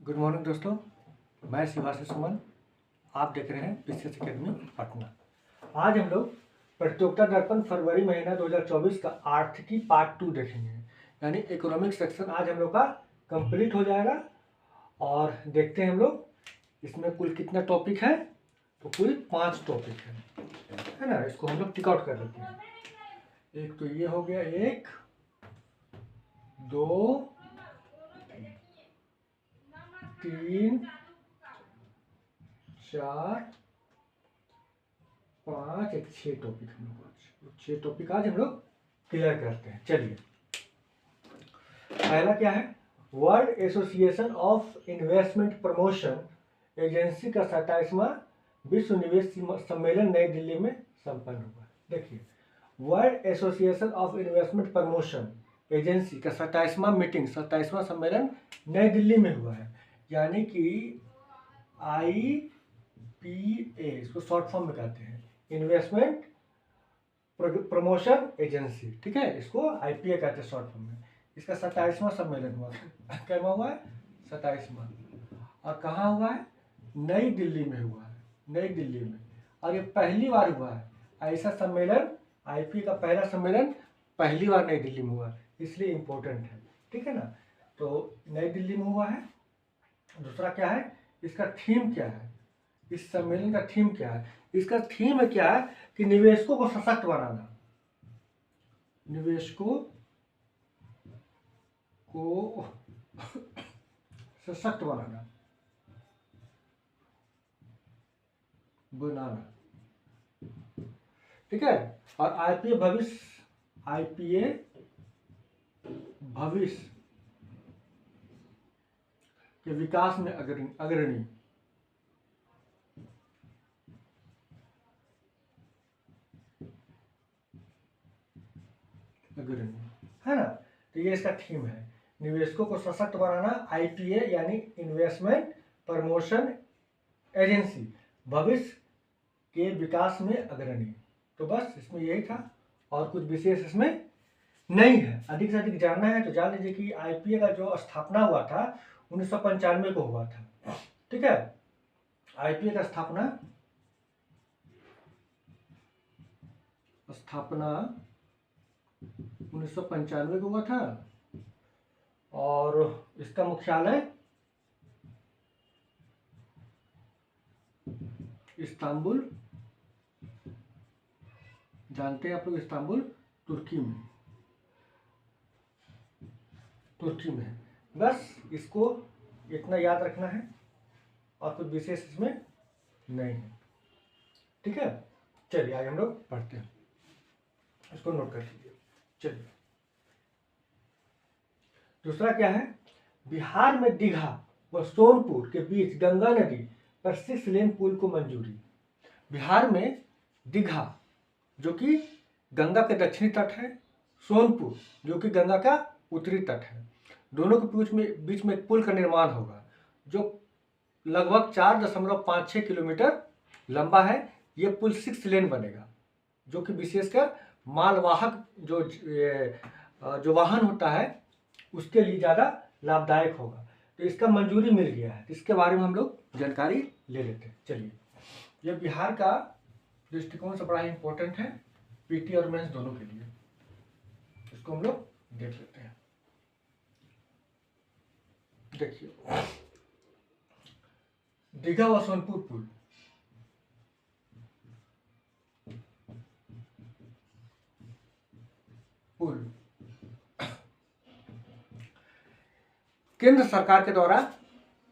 Good morning दोस्तों, मैं शिवाशीष सुमन। आप देख रहे हैं पीसीएस एकेडमी पटना। आज हम लोग प्रतियोगिता दर्पण फरवरी महीना 2024 का आर्थिकी पार्ट 2 देखेंगे, यानी इकोनॉमिक सेक्शन आज हम लोग का कंप्लीट हो जाएगा। और देखते हैं हम लोग इसमें कुल कितना टॉपिक है। तो कुल 5 टॉपिक है ना। इसको हम लोग टिक आउट कर लेते हैं। एक तो ये हो गया, 1 2 3 4 5 एक 6 टॉपिक हम लोग 6 टॉपिक आज हम लोग क्लियर करते हैं। चलिए, पहला क्या है, world association of investment promotion agency का 27वां विश्व निवेश सम्मेलन नई दिल्ली में संपन्न हुआ। देखिए, world association of investment promotion agency का 27वां सम्मेलन नई दिल्ली में हुआ है, यानी कि IPA, इसको शॉर्ट फॉर्म में कहते हैं, इन्वेस्टमेंट प्रमोशन एजेंसी। ठीक है, इसको IPA कहते हैं शॉर्ट फॉर्म में। इसका 27वां सम्मेलन हुआ। क्या हुआ है? 27वां। और कहाँ हुआ है? नई दिल्ली में हुआ है, नई दिल्ली में। और ये पहली बार हुआ है ऐसा सम्मेलन। IPA का पहला सम्मेलन पहली बार नई दिल्ली में हुआ, इसलिए इम्पोर्टेंट है। ठीक है ना। तो नई दिल्ली में हुआ है। दूसरा क्या है, इसका थीम क्या है, इस सम्मेलन का थीम क्या है? इसका थीम है क्या है कि निवेशकों को सशक्त बनाना, निवेशकों को सशक्त बनाना। ठीक है। और IPA भविष्य के विकास में अग्रणी है ना। तो ये इसका थीम है, निवेशकों को सशक्त बनाना। IPA यानी इन्वेस्टमेंट प्रमोशन एजेंसी, भविष्य के विकास में अग्रणी। तो बस इसमें यही था, और कुछ विशेष इसमें नहीं है। अधिक से अधिक जानना है तो जान लीजिए कि IPA का जो स्थापना हुआ था 1995 को हुआ था। ठीक है, IPA का स्थापना 1995 को हुआ था। और इसका मुख्यालय इस्तांबुल, जानते हैं आप लोग, इस्तांबुल तुर्की में है। बस इसको इतना याद रखना है, और कुछ विशेष इसमें नहीं है। ठीक है, चलिए आज हम लोग पढ़ते हैं, इसको नोट कर लीजिए। चलिए, दूसरा क्या है, बिहार में दीघा व सोनपुर के बीच गंगा नदी पर 6 लेन पुल को मंजूरी। बिहार में दीघा जो कि गंगा के दक्षिणी तट है, सोनपुर जो कि गंगा का उत्तरी तट है, दोनों के बीच में एक पुल का निर्माण होगा जो लगभग 4.56 किलोमीटर लंबा है। ये पुल 6 लेन बनेगा, जो कि विशेषकर मालवाहक जो वाहन होता है उसके लिए ज़्यादा लाभदायक होगा। तो इसका मंजूरी मिल गया है, इसके बारे में हम लोग जानकारी ले लेते हैं। चलिए, ये बिहार का दृष्टिकोण से बड़ा ही इंपॉर्टेंट है, PT और मेंस दोनों के लिए। इसको हम लोग देख लेते हैं। देखिए, दीघा व सोनपुर पुल केंद्र सरकार के द्वारा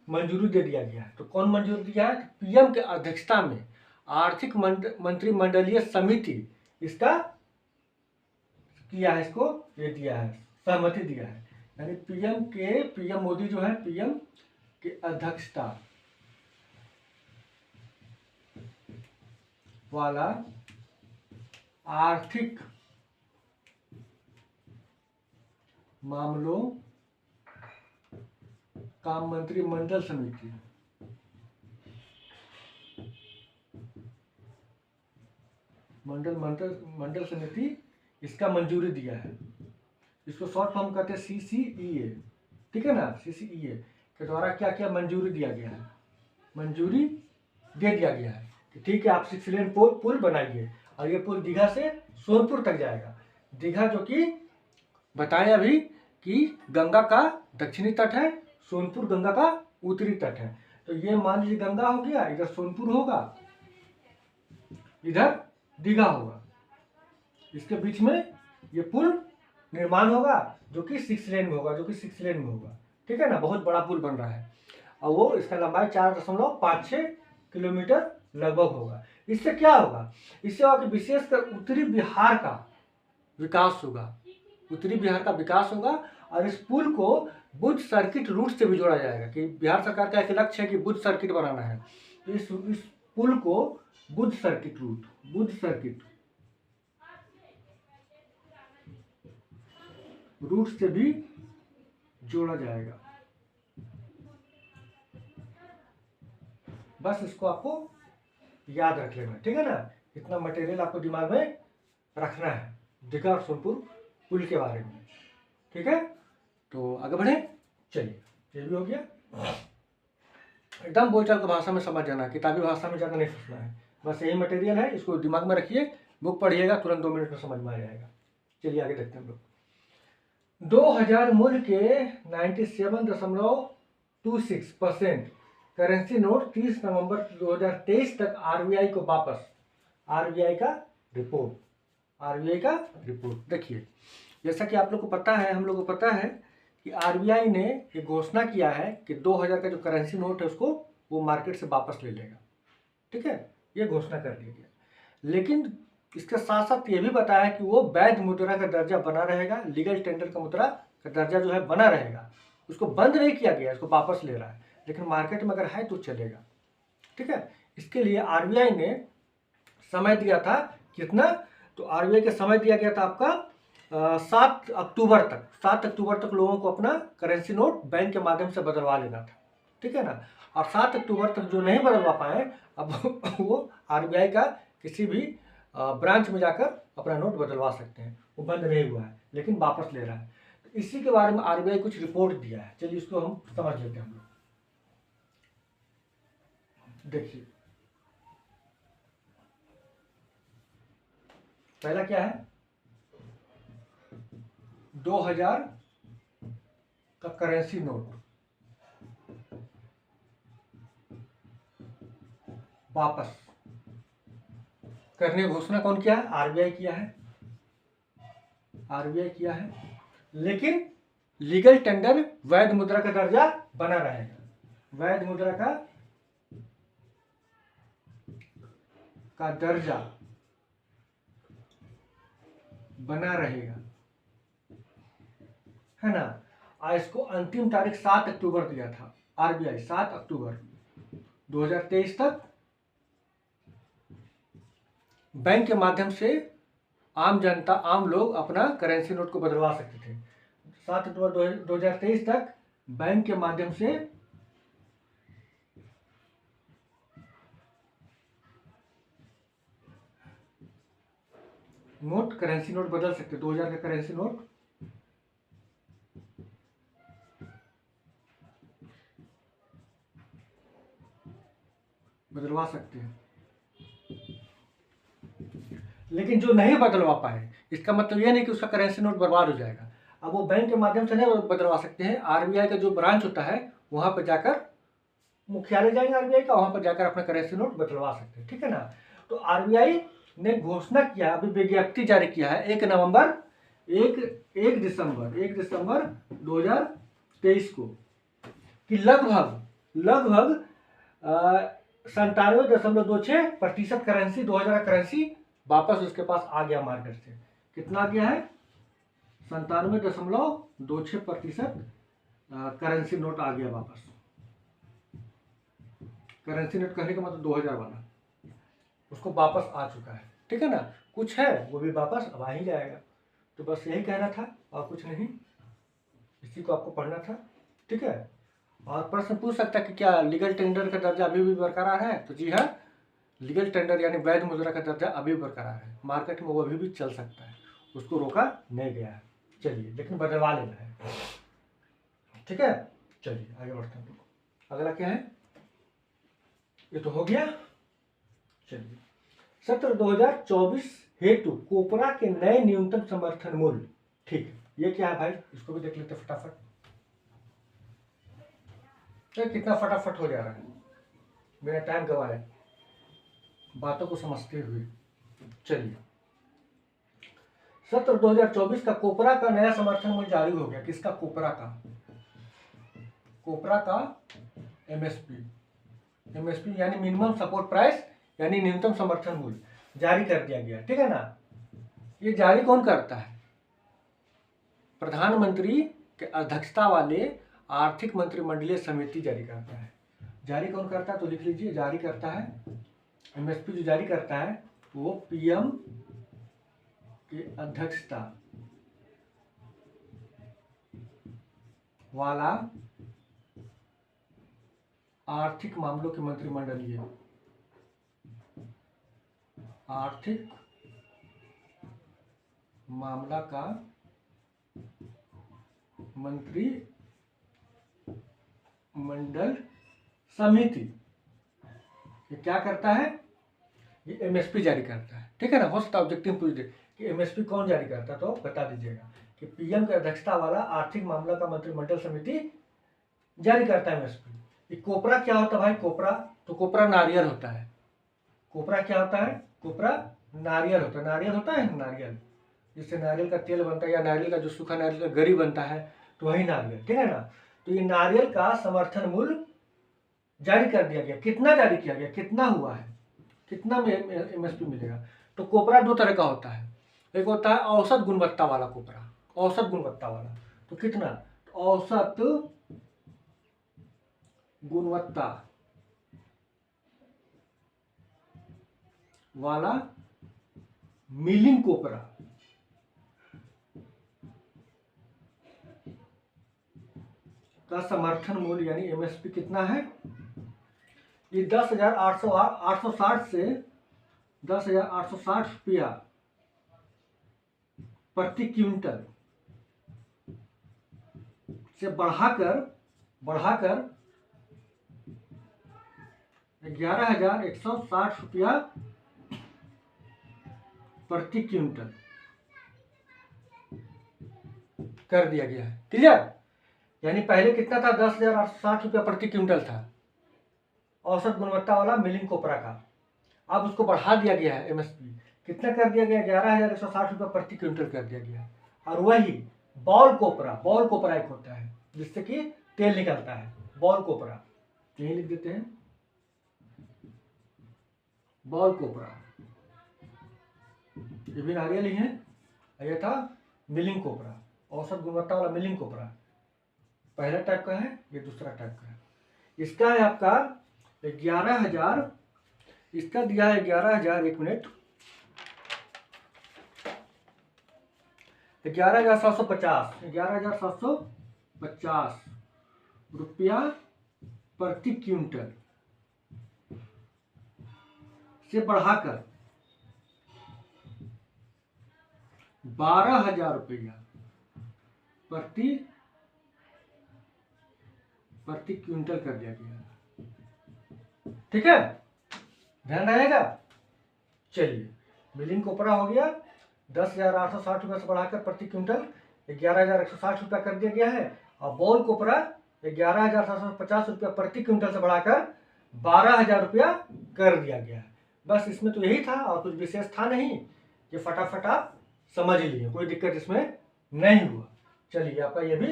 मंजूरी दे दिया गया है। तो कौन मंजूरी दिया है? PM के अध्यक्षता में आर्थिक मंत्रिमंडलीय समिति इसका किया है, इसको ये दिया है, सहमति दिया है। यानी PM मोदी जो है, PM के अध्यक्षता वाला आर्थिक मामलों का मंत्रिमंडल समिति, मंडल समिति इसका मंजूरी दिया है। इसको शॉर्ट फॉर्म कहते हैं CCEA। ठीक है ना, CCEA के द्वारा क्या क्या मंजूरी दिया गया है, मंजूरी दे दिया गया है कि ठीक है आप 6 लेन पुल बनाइए और ये पुल दीघा से सोनपुर तक जाएगा। दीघा जो कि बताएं अभी कि गंगा का दक्षिणी तट है, सोनपुर गंगा का उत्तरी तट है। तो ये मान लीजिए गंगा हो गया, इधर सोनपुर होगा, इधर दीघा होगा, इसके बीच में ये पुल निर्माण होगा जो कि 6 लेन में होगा, ठीक है ना। बहुत बड़ा पुल बन रहा है और वो इसका लंबाई 4.56 किलोमीटर लगभग होगा। इससे क्या होगा, इससे होगा कि विशेषकर उत्तरी बिहार का विकास होगा और इस पुल को बुद्ध सर्किट रूट से भी जोड़ा जाएगा कि बिहार सरकार का एक लक्ष्य है कि बुद्ध सर्किट बनाना है। तो इस पुल को बुद्ध सर्किट रूट से भी जोड़ा जाएगा। बस इसको आपको याद रख लेना, ठीक है ना। इतना मटेरियल आपको दिमाग में रखना है दीघा और सोनपुर पुल के बारे में, ठीक है। तो आगे बढ़े, चलिए ये भी हो गया। एकदम बोलचाल की भाषा में समझ जाना, किताबी भाषा में ज़्यादा नहीं सोचना है। बस यही मटेरियल है, इसको दिमाग में रखिए, बुक पढ़िएगा, तुरंत 2 मिनट में समझ में आ जाएगा। चलिए आगे देखते हैं हम लोग। 2000 मूल्य के 97.26% करेंसी नोट 30 नवंबर 2023 तक आरबीआई को वापस। आरबीआई का रिपोर्ट देखिए, जैसा कि आप लोग को पता है, हम लोग को पता है कि आरबीआई ने ये घोषणा किया है कि 2000 का जो करेंसी नोट है उसको वो मार्केट से वापस ले लेगा, ठीक है, ये घोषणा कर दिया गया। लेकिन इसके साथ साथ ये भी बताया कि वो वैध मुद्रा का दर्जा बना रहेगा, लीगल टेंडर का मुद्रा का दर्जा जो है बना रहेगा, उसको बंद नहीं किया गया, इसको वापस ले रहा है, लेकिन मार्केट में अगर है तो चलेगा, ठीक है। इसके लिए आरबीआई ने समय दिया था कितना, तो आरबीआई का समय दिया गया था आपका 7 अक्टूबर तक लोगों को अपना करेंसी नोट बैंक के माध्यम से बदलवा लेना था, ठीक है ना। और 7 अक्टूबर तक जो नहीं बदलवा पाए, अब वो आरबीआई का किसी भी ब्रांच में जाकर अपना नोट बदलवा सकते हैं। वो बंद नहीं हुआ है लेकिन वापस ले रहा है। तो इसी के बारे में आरबीआई कुछ रिपोर्ट दिया है, चलिए इसको हम समझ लेते हैं हम लोग। देखिए पहला क्या है, 2000 का करेंसी नोट वापस करने की घोषणा कौन किया है, आरबीआई किया है, लेकिन लीगल टेंडर वैध मुद्रा का दर्जा बना रहेगा, वैध मुद्रा का दर्जा बना रहेगा, है ना। और इसको अंतिम तारीख 7 अक्टूबर दिया था आरबीआई, 7 अक्टूबर 2023 तक बैंक के माध्यम से आम जनता, आम लोग अपना करेंसी नोट को बदलवा सकते थे। 7 अक्टूबर 2023 तक बैंक के माध्यम से करेंसी नोट बदल सकते, 2000 का करेंसी नोट बदलवा सकते हैं। लेकिन जो नहीं बदलवा पाए, इसका मतलब यह नहीं कि उसका करेंसी नोट बर्बाद हो जाएगा। अब वो बैंक के माध्यम से नहीं बदलवा सकते हैं, आरबीआई का जो ब्रांच होता है वहां पर जाकर, मुख्यालय जाएंगे आरबीआई का, वहां पर जाकर अपना करेंसी नोट बदलवा सकते हैं, ठीक है ना। तो आरबीआई ने घोषणा किया, अभी विज्ञप्ति जारी किया है 1 दिसंबर 2023 को कि लगभग 97.26% करेंसी, 2000 का करेंसी वापस उसके पास आ गया मार्केट से। कितना आ गया है, 97.26% करेंसी नोट आ गया वापस। करेंसी नोट कहने का मतलब 2000 वाला, उसको वापस आ चुका है, ठीक है ना। कुछ है वो भी वापस अब आ ही जाएगा। तो बस यही कहना था और कुछ नहीं, इसी को आपको पढ़ना था, ठीक है। और प्रश्न पूछ सकता है कि क्या लीगल टेंडर का दर्जा अभी भी बरकरार है, तो जी हाँ, लीगल टेंडर यानी वैध मुद्रा का दर्जा अभी बरकरार है, मार्केट में वो अभी भी चल सकता है, उसको रोका नहीं गया है। चलिए, लेकिन बदलवा लेना है, ठीक है। चलिए आगे बढ़ते हैं। अगला क्या है, ये तो हो गया। चलिए, सत्र 2024 हेतु कोपरा के नए न्यूनतम समर्थन मूल्य। ठीक है, ये क्या है भाई, इसको भी देख लेते फटाफट। तो कितना फटाफट हो जा रहा है, मेरा टाइम गवाए बातों को समझते हुए। चलिए, सत्र 2024 का कोपरा का नया समर्थन मूल्य जारी हो गया। किसका, कोपरा का। कोपरा का एमएसपी, एमएसपी यानी मिनिमम सपोर्ट प्राइस यानी न्यूनतम समर्थन मूल्य जारी कर दिया गया। ठीक है ना। ये जारी कौन करता है, प्रधानमंत्री के अध्यक्षता वाले आर्थिक मंत्रिमंडलीय समिति जारी करता है। जारी कौन करता है, तो लिख लीजिए, जारी करता है एमएसपी जो जारी करता है वो पीएम की अध्यक्षता वाला आर्थिक मामलों के मंत्रिमंडलीय, आर्थिक मामला का मंत्रिमंडल समिति। ये क्या करता है, ये एमएसपी जारी करता है। ठीक है ना। हो सकता है ऑब्जेक्टिव पूछ दे कि एमएसपी कौन जारी करता है, तो बता दीजिएगा कि पीएम की अध्यक्षता वाला आर्थिक मामला का मंत्रिमंडल समिति जारी करता है एमएसपी। ये कोपरा क्या होता है भाई, कोपरा, तो कोपरा नारियल होता है। कोपरा क्या होता है, कोपरा नारियल होता है। नारियल होता है, नारियल जिससे नारियल का तेल बनता है, या नारियल का जो सूखा नारियल का गरी बनता है, तो वही नारियल। ठीक है ना। तो ये नारियल का समर्थन मूल्य जारी कर दिया गया। कितना जारी किया गया, कितना हुआ है, कितना में एमएसपी मिलेगा। तो कोपरा दो तरह का होता है, एक होता है औसत गुणवत्ता वाला कोपरा, औसत गुणवत्ता वाला। तो कितना, औसत गुणवत्ता वाला मिलिंग कोपरा का समर्थन मूल्य यानी एमएसपी कितना है, ये 10,860 से 10,860 रुपया प्रति क्विंटल से बढ़ाकर 11,160 रुपया प्रति क्विंटल कर दिया गया है। क्लियर। यानी पहले कितना था, 10,860 रुपया प्रति क्विंटल था औसत गुणवत्ता वाला मिलिंग कोपरा का। अब उसको बढ़ा दिया गया है एमएसपी, कितना कर दिया गया, 11,160 रुपया प्रति क्विंटल कर दिया गया है। और वही बॉल कोपरा एक होता है जिससे कि तेल निकलता है, बॉल कोपरा, यही लिख देते हैं बॉल कोपरा। ये भी नारियल ही है। ये था मिलिंग कोपरा, औसत गुणवत्ता वाला मिलिंग कोपरा, पहला टाइप का है, ये दूसरा टाइप का है। इसका है आपका 11,000, इसका दिया है 11,000, एक मिनट, 11,750 रुपया प्रति क्विंटल से बढ़ाकर 12,000 रुपया प्रति क्विंटल कर दिया गया। ठीक है, ध्यान रहेगा। चलिए, मिलिंग कोपरा हो गया, 10,860 रुपया से बढ़ाकर प्रति क्विंटल 11,160 रुपया कर दिया गया है। और बॉल कोपरा 11,750 रुपया प्रति क्विंटल से बढ़ाकर 12,000 रुपया कर दिया गया है। बस इसमें तो यही था और कुछ विशेष था नहीं, ये फटाफट आप समझ लिए, कोई दिक्कत इसमें नहीं हुआ। चलिए, आपका ये भी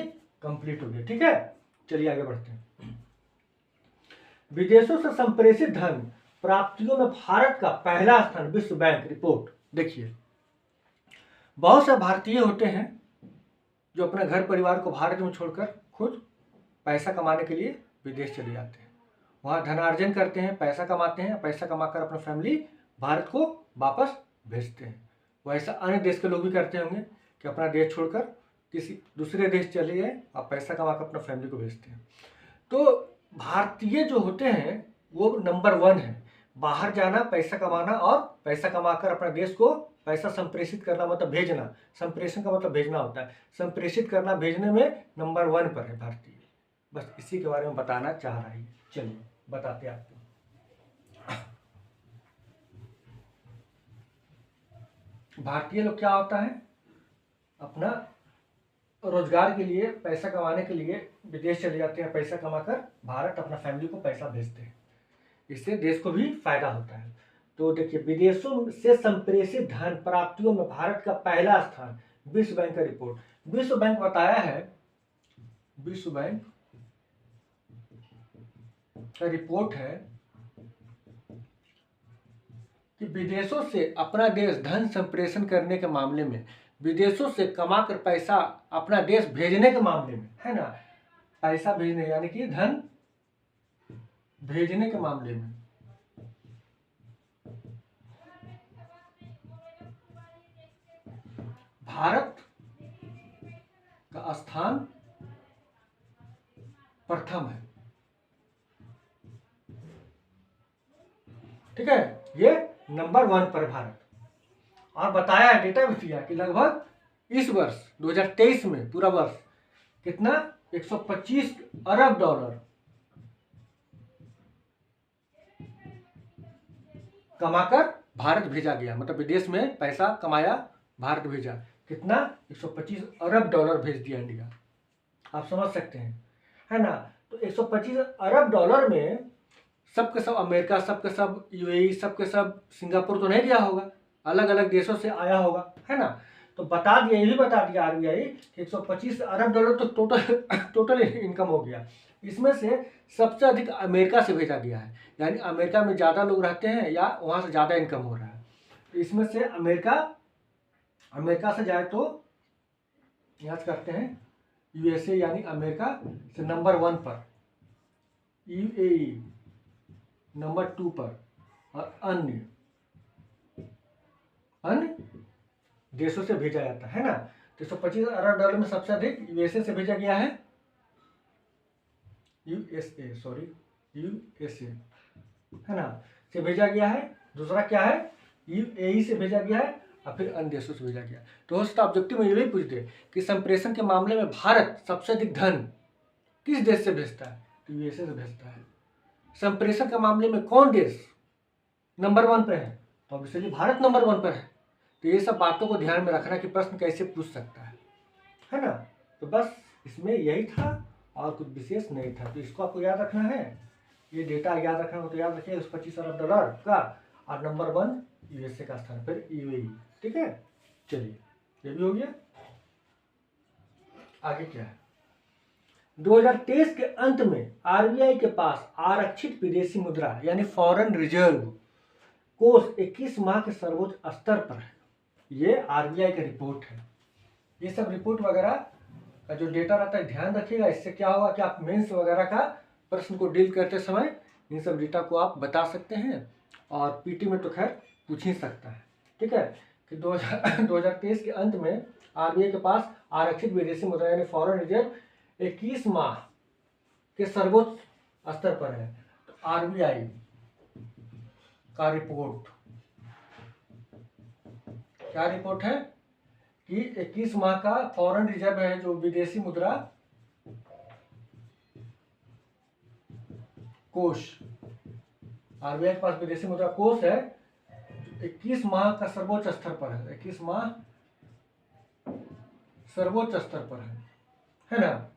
कंप्लीट हो गया। ठीक है, चलिए आगे बढ़ते हैं। विदेशों से संप्रेषित धन प्राप्तियों में भारत का पहला स्थान, विश्व बैंक रिपोर्ट। देखिए, बहुत से भारतीय होते हैं जो अपने घर परिवार को भारत में छोड़कर खुद पैसा कमाने के लिए विदेश चले जाते हैं, वहाँ धनार्जन करते हैं, पैसा कमाते हैं, पैसा कमाकर अपना फैमिली भारत को वापस भेजते हैं। वैसा अन्य देश के लोग भी करते होंगे कि अपना देश छोड़कर किसी दूसरे देश चले गए और पैसा कमाकर अपना फैमिली को भेजते हैं। तो भारतीय जो होते हैं वो नंबर 1 है, बाहर जाना, पैसा कमाना और पैसा कमाकर अपने देश को पैसा संप्रेषित करना, मतलब भेजना। संप्रेषण का मतलब भेजना होता है, संप्रेषित करना, भेजने में नंबर 1 पर है भारतीय। बस इसी के बारे में बताना चाह रही है। चलिए बताते हैं आपको। भारतीय लोग क्या होता है, अपना रोजगार के लिए, पैसा कमाने के लिए विदेश चले जाते हैं, पैसा कमाकर भारत अपना फैमिली को पैसा भेजते हैं, इससे देश को भी फायदा होता है। तो देखिए, विदेशों से संप्रेषित धन प्राप्तियों में भारत का पहला स्थान, विश्व बैंक का रिपोर्ट। विश्व बैंक बताया है, विश्व बैंक का रिपोर्ट है कि विदेशों से अपना देश धन संप्रेषण करने के मामले में, विदेशों से कमाकर पैसा अपना देश भेजने के मामले में, है ना, पैसा भेजने यानी कि धन भेजने के मामले में भारत का स्थान प्रथम है। ठीक है, ये नंबर 1 पर भारत। और बताया है, डेटा भी दिया कि लगभग इस वर्ष 2023 में पूरा वर्ष कितना 125 अरब डॉलर कमाकर भारत भेजा गया, मतलब विदेश में पैसा कमाया, भारत भेजा। कितना 125 अरब डॉलर भेज दिया इंडिया। आप समझ सकते हैं, है ना। तो 125 अरब डॉलर में सबके सब अमेरिका, सबके सब यूएई, सबके सब सिंगापुर तो नहीं दिया होगा, अलग अलग देशों से आया होगा, है ना। तो बता दिया, ये भी बता दिया आरबीआई कि 125 अरब डॉलर तो टोटल इनकम हो गया। इसमें से सबसे अधिक अमेरिका से भेजा गया है, यानी अमेरिका में ज़्यादा लोग रहते हैं या वहाँ से ज़्यादा इनकम हो रहा है। इसमें से अमेरिका से जाए तो याद करते हैं यूएसए यानी अमेरिका से नंबर 1 पर, यूएई नंबर 2 पर, और अन्य देशों से भेजा जाता है ना। 125 अरब डॉलर में सबसे अधिक यूएसए से भेजा गया है, यूएसए है ना, से भेजा गया है। दूसरा क्या है, यूएई से भेजा गया है, और फिर अन्य देशों से भेजा गया। तो दोस्तों ऑब्जेक्टिव में ये भी पूछते कि संप्रेषण के मामले में भारत सबसे अधिक धन किस देश से भेजता है, तो यूएसए से भेजता है। संप्रेषण के मामले में कौन देश नंबर 1 पे है, तो ऑब्वियसली भारत नंबर 1 पर है। तो ये सब बातों को ध्यान में रखना कि प्रश्न कैसे पूछ सकता है ना। तो बस इसमें यही था और कुछ विशेष नहीं था। तो इसको आपको याद रखना है, ये डेटा याद रखना हो तो याद रखिए 25 अरब डॉलर का, और नंबर 1 यूएसए का स्थान, फिर यूएई। ठीक है, चलिए ये भी हो गया। आगे क्या है, 2023 के अंत में आरबीआई के पास आरक्षित विदेशी मुद्रा यानी फॉरेन रिजर्व कोष 21 माह के सर्वोच्च स्तर पर है। ये आरबीआई का रिपोर्ट है। ये सब रिपोर्ट वगैरह का जो डेटा रहता है ध्यान रखिएगा। इससे क्या होगा कि आप मेंस वगैरह का प्रश्न को डील करते समय इन सब डेटा को आप बता सकते हैं, और पीटी में तो खैर पूछ ही सकता है। ठीक है, कि 2023 के अंत में आरबीआई के पास आरक्षित विदेशी मुद्रा यानी फॉरेन रिजर्व 21 माह के सर्वोच्च स्तर पर है। तो आरबीआई का रिपोर्ट, क्या रिपोर्ट है कि 21 माह का फॉरेन रिजर्व है, जो विदेशी मुद्रा कोष, आरबीआई के पास विदेशी मुद्रा कोष है, 21 माह का सर्वोच्च स्तर पर है। 21 माह सर्वोच्च स्तर पर है ना,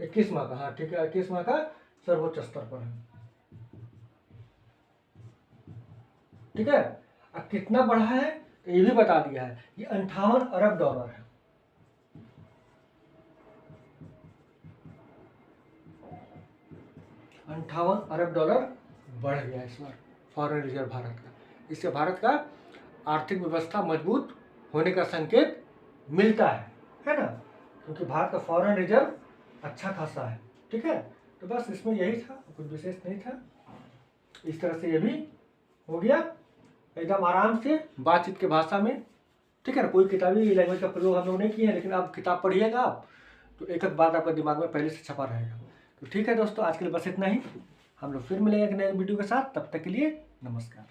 21 माह का, हाँ ठीक है, 21 माह का सर्वोच्च स्तर पर है। ठीक है, अब कितना बढ़ा है तो ये भी बता दिया है, ये 58 अरब डॉलर है। $58 बढ़ गया इस बार फॉरेन रिजर्व भारत का। इससे भारत का आर्थिक व्यवस्था मजबूत होने का संकेत मिलता है ना, क्योंकि भारत का फॉरेन रिजर्व अच्छा खासा है। ठीक है, तो बस इसमें यही था, कुछ विशेष नहीं था। इस तरह से ये भी हो गया एकदम आराम से बातचीत के भाषा में। ठीक है ना, कोई किताबी लैंग्वेज का प्रयोग हम लोग नहीं किए हैं, लेकिन आप किताब पढ़िएगा आप तो एक एक बात आपके दिमाग में पहले से छपा रहेगा। तो ठीक है दोस्तों, आज के लिए बस इतना ही। हम लोग फिर मिलेंगे एक नए वीडियो के साथ, तब तक के लिए नमस्कार।